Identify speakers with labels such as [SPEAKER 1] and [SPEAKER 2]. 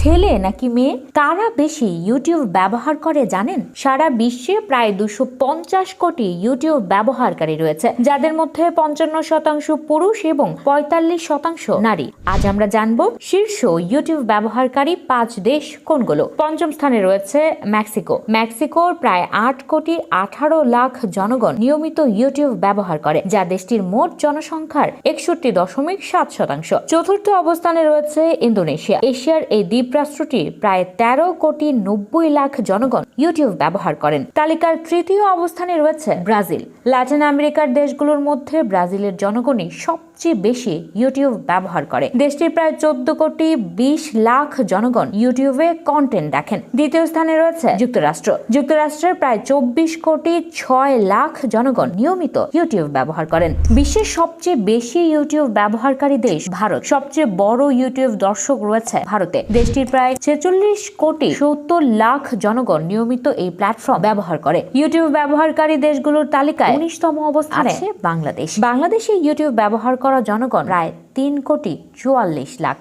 [SPEAKER 1] ছেলে নাকি মেয়ে কারা বেশি ইউটিউব ব্যবহার করে জানেন? সারা বিশ্বে প্রায় 250 কোটি ইউটিউব ব্যবহারকারী রয়েছে, যাদের মধ্যে 55% পুরুষ এবং 45% নারী। আজ আমরা জানবো শীর্ষ ইউটিউব ব্যবহারকারী 5 দেশ কোনগুলো। পঞ্চম স্থানে রয়েছে মেক্সিকো। মেক্সিকোর প্রায় 8 কোটি 18 লাখ জনগণ নিয়মিত ইউটিউব ব্যবহার করে, যা দেশটির মোট জনসংখ্যার 61.7%। চতুর্থ অবস্থানে রয়েছে ইন্দোনেশিয়া। এশিয়ার এই দ্বীপরাষ্ট্রটি প্রায় 13 কোটি 90 লাখ জনগণ ইউটিউব ব্যবহার করেন। তালিকার তৃতীয় অবস্থানে রয়েছে ব্রাজিল। ল্যাটিন আমেরিকার দেশগুলোর মধ্যে ব্রাজিলের জনগণই সবচেয়ে বেশি ইউটিউব ব্যবহার করে। দেশটির প্রায় 14 কোটি 20 লাখ জনগণ ইউটিউবে কন্টেন্ট দেখেন। দ্বিতীয় স্থানে রয়েছে যুক্তরাষ্ট্র। যুক্তরাষ্ট্রের প্রায় 24 কোটি 6 লাখ জনগণ নিয়মিত ইউটিউব ব্যবহার করেন। বিশ্বের সবচেয়ে বেশি ইউটিউব ব্যবহারকারী দেশ ভারত। সবচেয়ে বড় ইউটিউব দর্শক রয়েছে ভারতে। দেশটির প্রায় 46 কোটি 70 লাখ জনগণ নিয়মিত এই প্ল্যাটফর্ম ব্যবহার করে। ইউটিউব ব্যবহারকারী দেশগুলোর তালিকায় 19তম অবস্থানে আছে বাংলাদেশ। বাংলাদেশে ইউটিউব ব্যবহার করা জনগণ প্রায় 3 কোটি 44 লাখ।